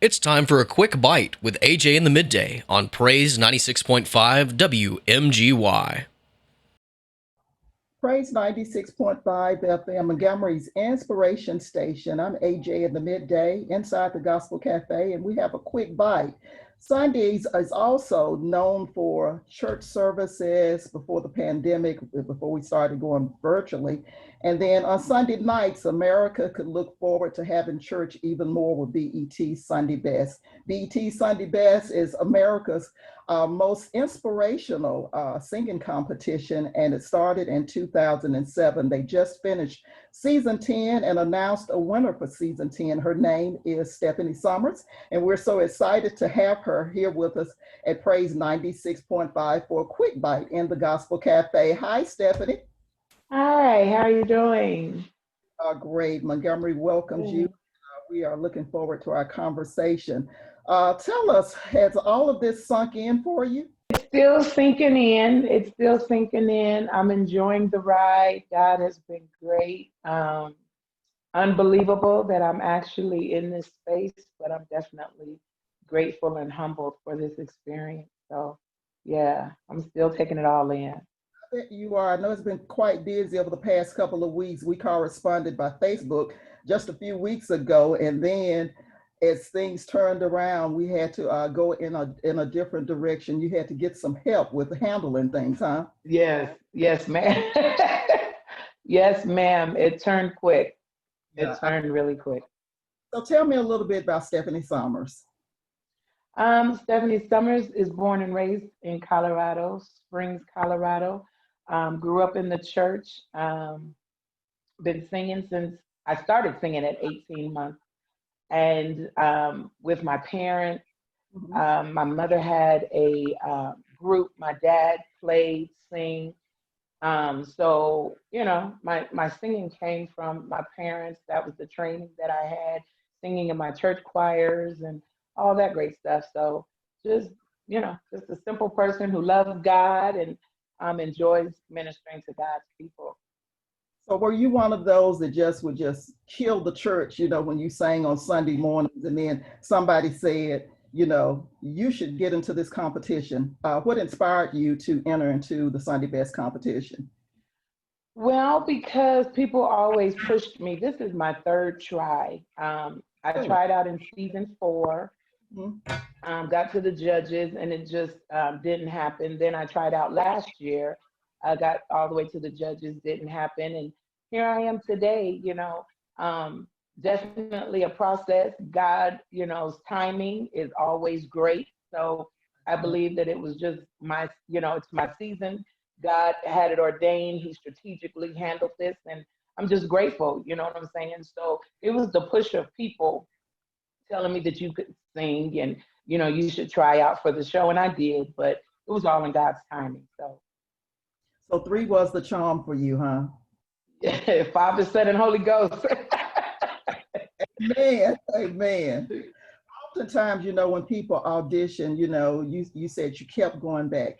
It's time for a quick bite with AJ in the Midday on Praise 96.5 WMGY. Praise 96.5 FM, Montgomery's Inspiration Station. I'm AJ in the Midday inside the Gospel Cafe, and we have a quick bite. Sundays is also known for church services before the pandemic, before we started going virtually. And then on Sunday nights, America could look forward to having church even more with BET Sunday Best. BET Sunday Best is America's most inspirational singing competition, and it started in 2007. They just finished season 10 and announced a winner for season 10. Her name is Stephanie Summers, and we're so excited to have her here with us at Praise 96.5 for a quick bite in the Gospel Cafe. Hi, Stephanie. Hi, how are you doing? Great. Montgomery welcomes you. Good. We are looking forward to our conversation. Tell us, has all of this sunk in for you? It's still sinking in. It's still sinking in. I'm enjoying the ride. God has been great. Unbelievable that I'm actually in this space, but I'm definitely grateful and humbled for this experience. So, yeah, I'm still taking it all in. Bet you are. I know it's been quite busy over the past couple of weeks. We corresponded by Facebook just a few weeks ago, and then as things turned around, we had to go in a different direction. You had to get some help with handling things, huh? Yes, yes, ma'am. Yes, ma'am. It turned quick. Yeah. It turned really quick. So tell me a little bit about Stephanie Summers. Stephanie Summers is born and raised in Colorado Springs, Colorado. Grew up in the church. Been singing since I started singing at 18 months, and with my parents. Mhm. My mother had a group. My dad played, sing. So my singing came from my parents. That was the training that I had, singing in my church choirs and all that great stuff. So just just a simple person who loves God and enjoys ministering to God's people. So were you one of those that just would just kill the church, when you sang on Sunday mornings and then somebody said, you should get into this competition? What inspired you to enter into the Sunday Best competition? Well, because people always pushed me. This is my third try. I Really? tried out in season 4, Mhm. got to the judges, and it just didn't happen. Then I tried out last year. I got all the way to the judges, didn't happen. And here I am today, definitely a process. God's timing is always great. So I believe that it was just it's my season. God had it ordained. He strategically handled this. And I'm just grateful, you know what I'm saying? So it was the push of people telling me that you could sing and you should try out for the show, and I did, but it was all in God's timing. So So three was the charm for you, huh? Father, Son, and Holy Ghost. Man, amen. Oftentimes, when people audition, you said you kept going back,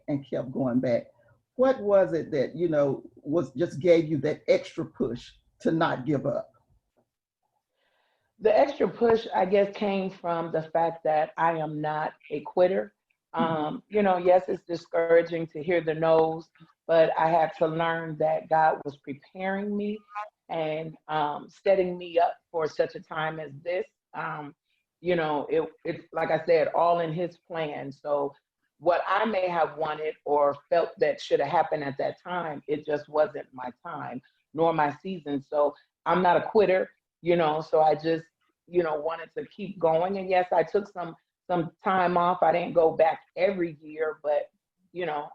and kept going back. What was it that, was just gave you that extra push to not give up? The extra push, I guess, came from the fact that I am not a quitter. Yes, it's discouraging to hear the no's, but I had to learn that God was preparing me and setting me up for such a time as this. It's like I said, all in His plan. So what I may have wanted or felt that should have happened at that time, it just wasn't my time nor my season. So I'm not a quitter, so I just wanted to keep going. And yes, I took some time off. I didn't go back every year, but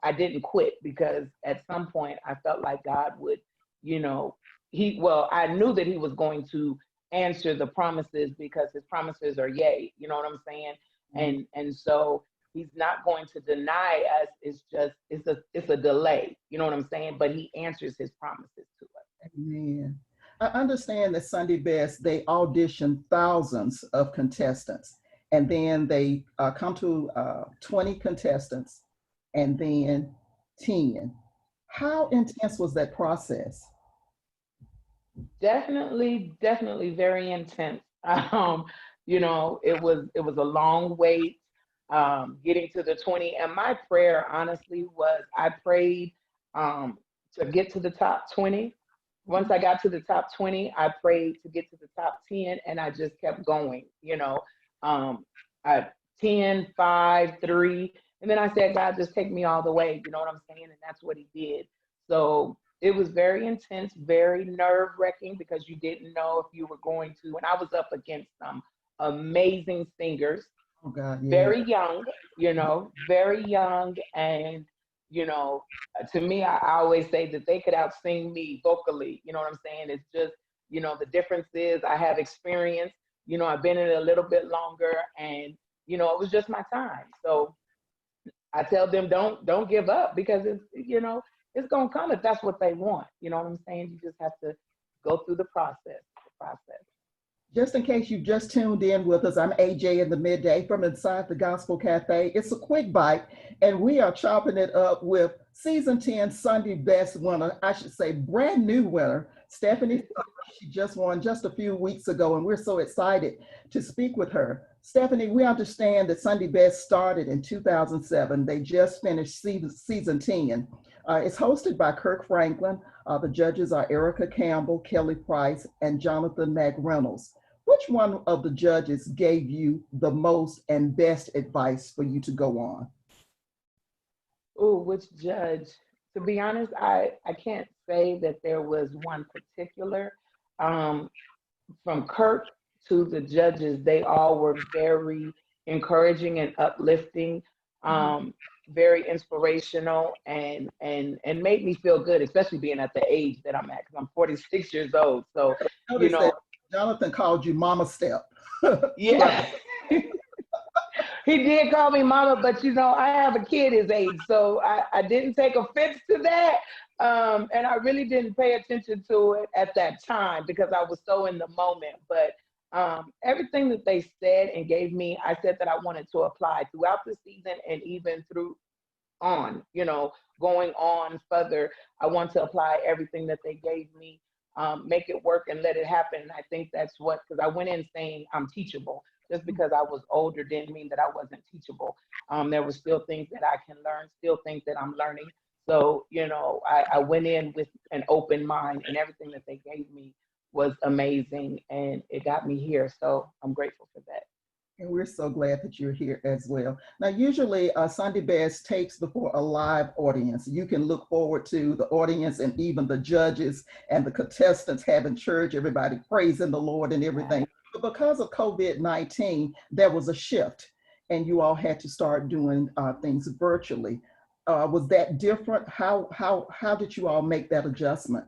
I didn't quit because at some point I felt like God would, you know, I knew that He was going to answer the promises because His promises are yay. You know what I'm saying? Mhm. And so He's not going to deny us. It's a delay. You know what I'm saying? But He answers His promises to us. Amen. I understand that Sunday Best, they audition thousands of contestants, and then they come to 20 contestants, and then 10. How intense was that process? Definitely, definitely very intense. it was a long wait, getting to the 20. And my prayer, honestly, was I prayed um, to get to the top 20. Once I got to the top 20, I prayed to get to the top 10, and I just kept going. Um, I, 10, 5, 3. And then I said, God, just take me all the way. You know what I'm saying? And that's what he did. So it was very intense, very nerve wracking because you didn't know if you were going to. And I was up against some amazing singers, Oh God, yeah. very young, very young. And, you know, to me, I always say that they could outsing me vocally. You know what I'm saying? It's just, the difference is I have experience. I've been in it a little bit longer, and, it was just my time. So I tell them don't give up because it's gonna come if that's what they want. You know what I'm saying? You just have to go through the process. The process. Just in case you just tuned in with us, I'm AJ in the Midday from inside the Gospel Cafe. It's a quick bite, and we are chopping it up with season 10 Sunday best winner, I should say brand new winner, Stephanie. She just won just a few weeks ago, and we're so excited to speak with her. Stephanie, we understand that Sunday Best started in 2007. They just finished season 10. It's hosted by Kirk Franklin. The judges are Erica Campbell, Kelly Price, and Jonathan McReynolds. Which one of the judges gave you the most and best advice for you to go on? Oh, which judge? To be honest, I can't say that there was one particular. Um, from Kirk to the judges, they all were very encouraging and uplifting, Mhm. very inspirational, and made me feel good, especially being at the age that I'm at, because I'm 46 years old. So, you Notice that know, Jonathan called you Mama Step. yeah. He did call me mama, but I have a kid his age, so I didn't take offense to that. And I really didn't pay attention to it at that time because I was so in the moment. But everything that they said and gave me, I said that I wanted to apply throughout the season and even through going on further. I want to apply everything that they gave me, make it work and let it happen. And I think that's because I went in saying I'm teachable. Just because I was older didn't mean that I wasn't teachable. There were still things that I can learn, still things that I'm learning. So, I went in with an open mind, and everything that they gave me was amazing, and it got me here. So I'm grateful for that. And we're so glad that you're here as well. Now, usually Sunday Best tapes before a live audience. You can look forward to the audience and even the judges and the contestants having church, everybody praising the Lord and everything. But because of COVID-19, there was a shift, and you all had to start doing things virtually. Was that different? How did you all make that adjustment?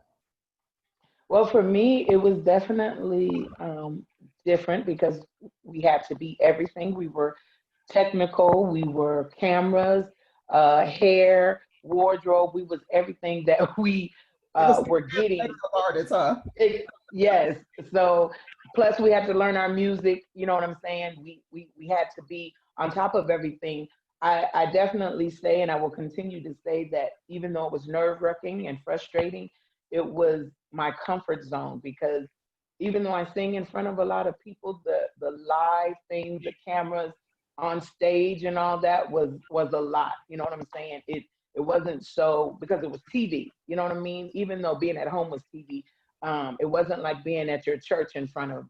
Well, for me, it was definitely different because we had to be everything. We were technical, we were cameras, hair, wardrobe. We was everything that we It was were getting. artists, huh? Yes. So plus we had to learn our music. You know what I'm saying? We had to be on top of everything. I definitely say, and I will continue to say that even though it was nerve wracking and frustrating, it was my comfort zone because even though I sing in front of a lot of people, the live things, the cameras on stage and all that was a lot. You know what I'm saying? It wasn't so because it was TV. You know what I mean? Even though being at home was TV, it wasn't like being at your church in front of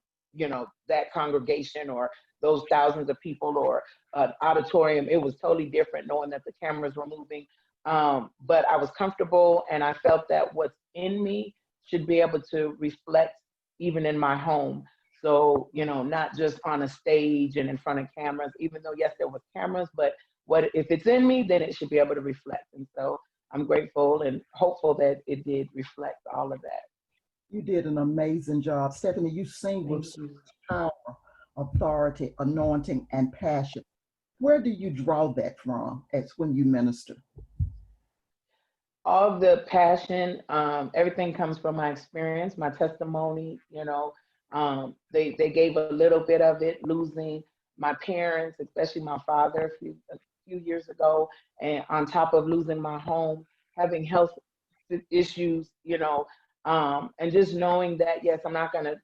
that congregation or those thousands of people or an auditorium. It was totally different knowing that the cameras were moving. But I was comfortable, and I felt that what's in me should be able to reflect even in my home. So, not just on a stage and in front of cameras, even though, yes, there was cameras, but what if it's in me, then it should be able to reflect. And so I'm grateful and hopeful that it did reflect all of that. You did an amazing job. Stephanie, you sing with Thank so you. much power, authority, anointing, and passion. Where do you draw that from as when you minister? All the passion, everything comes from my experience, my testimony. They gave a little bit of it, losing my parents, especially my father a few years ago, and on top of losing my home, having health issues, and just knowing that yes, I'm not gonna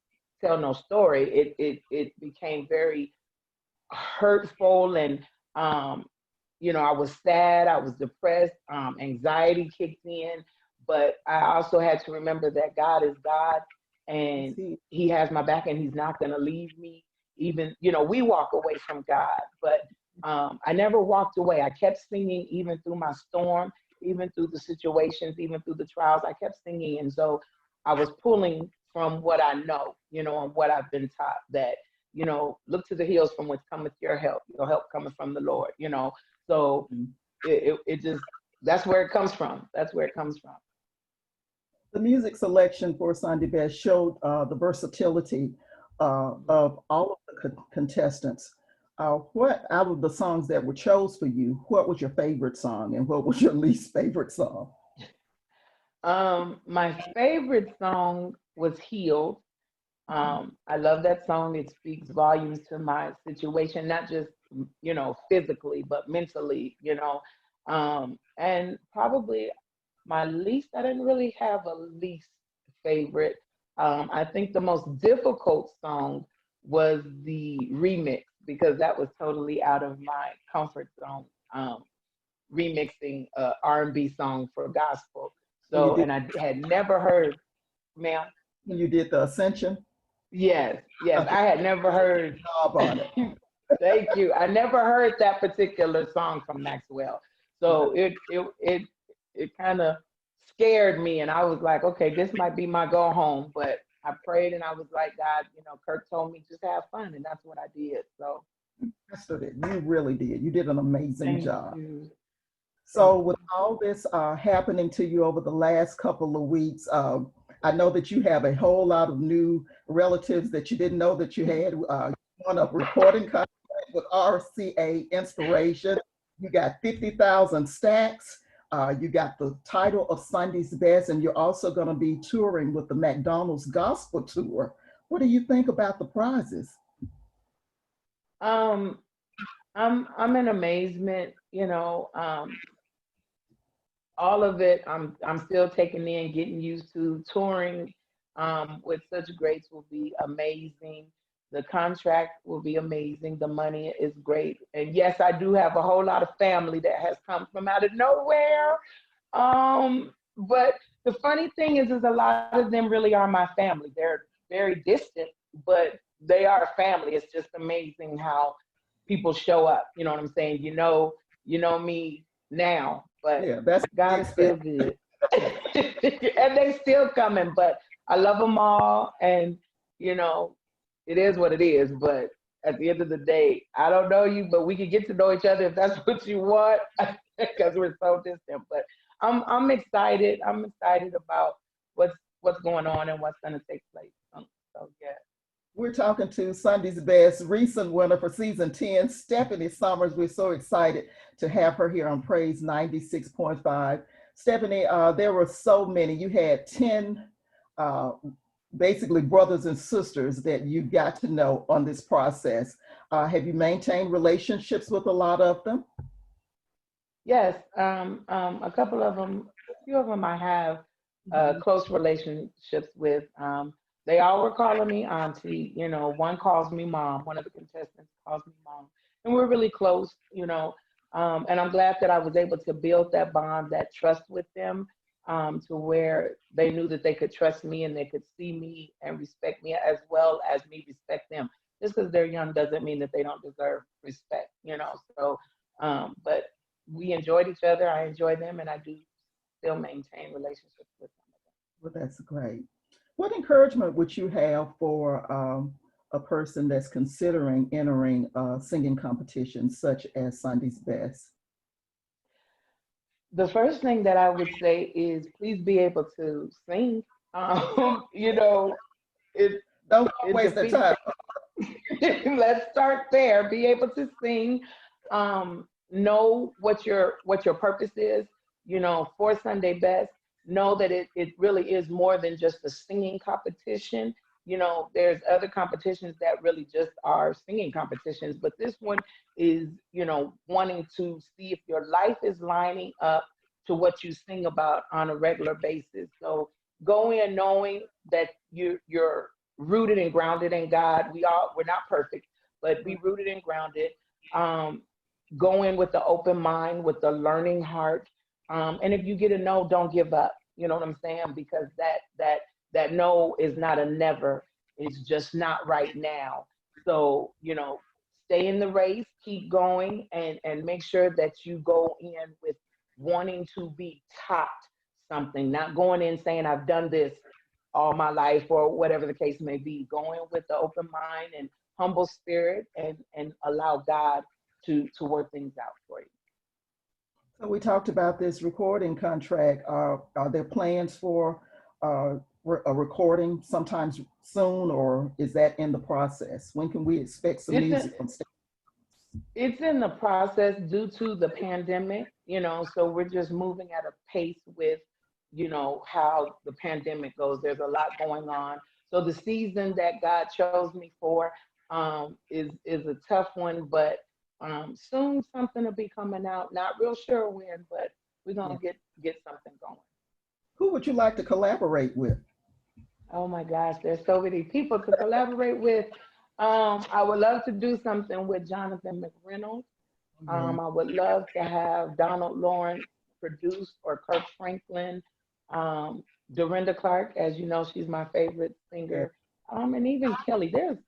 tell no story. It became very hurtful, and I was sad, I was depressed, anxiety kicked in, but I also had to remember that God is God, and he has my back, and he's not going to leave me. Even, we walk away from God, but I never walked away. I kept singing even through my storm, even through the situations, even through the trials. I kept singing, and so I was pulling from what I know, and what I've been taught, that look to the hills from which cometh your help coming from the Lord, so it just, that's where it comes from. That's where it comes from. The music selection for Sunday Best showed the versatility of all of the contestants. What out of the songs that were chose for you, what was your favorite song and what was your least favorite song? My favorite song was Healed. I love that song. It speaks volumes to my situation, not just, physically, but mentally, and probably my least, I didn't really have a least favorite. I think the most difficult song was the remix, because that was totally out of my comfort zone. Remixing a R&B song for gospel. So, and I had never heard, ma'am. When you did the Ascension? Yes, I had never heard. On it. Thank you. I never heard that particular song from Maxwell. So it kind of scared me, and I was like, okay, this might be my go home. But I prayed, and I was like, God, Kirk told me just have fun, and that's what I did. So you really did. You did an amazing job. You. So with all this happening to you over the last couple of weeks, I know that you have a whole lot of new relatives that you didn't know that you had. You won a recording contract with RCA Inspiration. You got 50,000 stacks. You got the title of Sunday's Best, and you're also going to be touring with the McDonald's Gospel Tour. What do you think about the prizes? I'm in amazement. All of it, I'm still taking in, getting used to. Touring with such greats will be amazing. The contract will be amazing. The money is great. And yes, I do have a whole lot of family that has come from out of nowhere. But the funny thing is a lot of them really are my family. They're very distant, but they are family. It's just amazing how people show up. You know what I'm saying? You know me now, but yeah, that's God is still good. And they still coming, but I love them all. And, it is what it is. But at the end of the day, I don't know you, but we can get to know each other if that's what you want, because we're so distant. But I'm excited. I'm excited about what's going on and what's going to take place. So yeah. We're talking to Sunday's Best recent winner for season 10, Stephanie Summers. We're so excited to have her here on Praise 96.5. Stephanie, there were so many. You had 10 basically brothers and sisters that you got to know on this process. Have you maintained relationships with a lot of them? Yes, a couple of them, a few of them I have close relationships with. They all were calling me auntie. One calls me mom. One of the contestants calls me mom, and we're really close. And I'm glad that I was able to build that bond, that trust with them, to where they knew that they could trust me and they could see me and respect me as well as me respect them. Just because they're young doesn't mean that they don't deserve respect. So, but we enjoyed each other. I enjoy them, and I do still maintain relationships with them. Well, that's great. What encouragement would you have for a person that's considering entering singing competitions such as Sunday's Best? The first thing that I would say is please be able to sing. Don't waste the time. Let's start there. Be able to sing. Know what your purpose is. For Sunday Best. Know that it really is more than just a singing competition. There's other competitions that really just are singing competitions, but this one is, wanting to see if your life is lining up to what you sing about on a regular basis. So go in knowing that you're rooted and grounded in God. We're not perfect, but be rooted and grounded. Um, go in with the open mind, with the learning heart. And if you get a no, don't give up. You know what I'm saying? Because that no is not a never. It's just not right now. So, stay in the race, keep going, and make sure that you go in with wanting to be taught something, not going in saying I've done this all my life or whatever the case may be. Going with the open mind and humble spirit, and allow God to work things out for you. So we talked about this recording contract. Are there plans for a recording sometimes soon, or is that in the process? When can we expect some music from Steph? It's in the process due to the pandemic, so we're just moving at a pace with, how the pandemic goes. There's a lot going on. So the season that God chose me for is a tough one, but soon something will be coming out. Not real sure when, but we're gonna get something going. Who would you like to collaborate with? Oh my gosh, there's so many people to collaborate with. I would love to do something with Jonathan McReynolds. I would love to have Donald Lawrence produce, or Kirk Franklin, Dorinda Clark, as you know, she's my favorite singer, and even Kelly. There's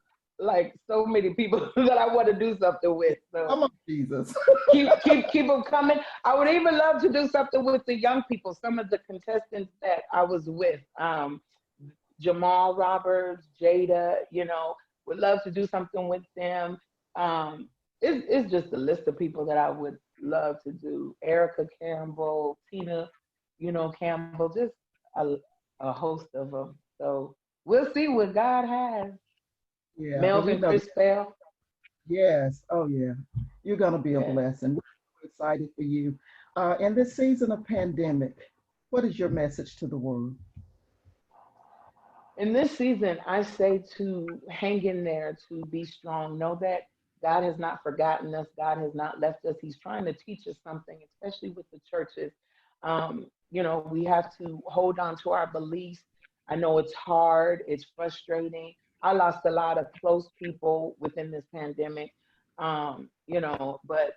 like so many people that I want to do something with. So oh, Jesus. keep them coming. I would even love to do something with the young people, some of the contestants that I was with. Jamal Roberts, Jada, would love to do something with them. It's just a list of people that I would love to do. Erica Campbell, Tina, Campbell, just a host of them. So we'll see what God has. Yeah, Melvin Crispell. Yes. Oh, yeah. You're going to be a blessing. We're excited for you. In this season of pandemic, what is your message to the world? In this season, I say to hang in there, to be strong. Know that God has not forgotten us. God has not left us. He's trying to teach us something, especially with the churches. We have to hold on to our beliefs. I know it's hard. It's frustrating. I lost a lot of close people within this pandemic, but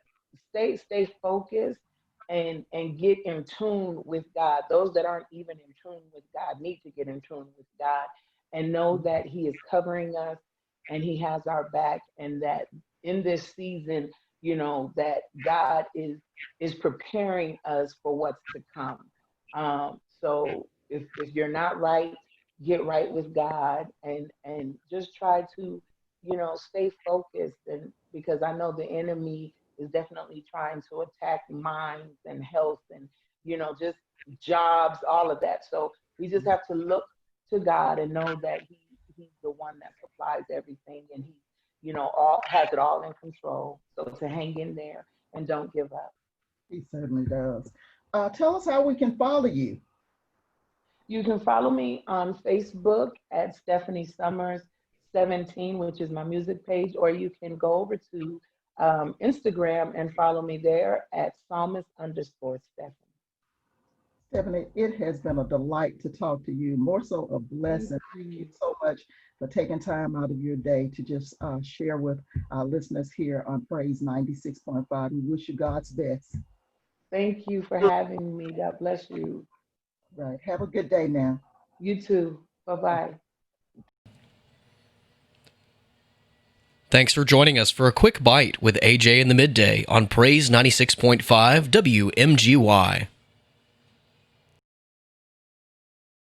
stay focused and get in tune with God. Those that aren't even in tune with God need to get in tune with God and know that He is covering us and He has our back, and that in this season, that God is preparing us for what's to come. So if you're not right, get right with God, and just try to, stay focused, and because I know the enemy is definitely trying to attack minds and health and, just jobs, all of that. So we just have to look to God and know that He's the one that supplies everything, and He, all has it all in control. So to hang in there and don't give up. He certainly does. Tell us how we can follow you. You can follow me on Facebook at Stephanie Summers 17, which is my music page, or you can go over to Instagram and follow me there at psalmist_Stephanie. Stephanie, it has been a delight to talk to you, more so a blessing. Thank you so much for taking time out of your day to just share with our listeners here on Praise 96.5. We wish you God's best. Thank you for having me. God bless you. Right. Have a good day now. You too. Bye-bye. Thanks for joining us for a quick bite with AJ in the Midday on Praise 96.5 WMGY.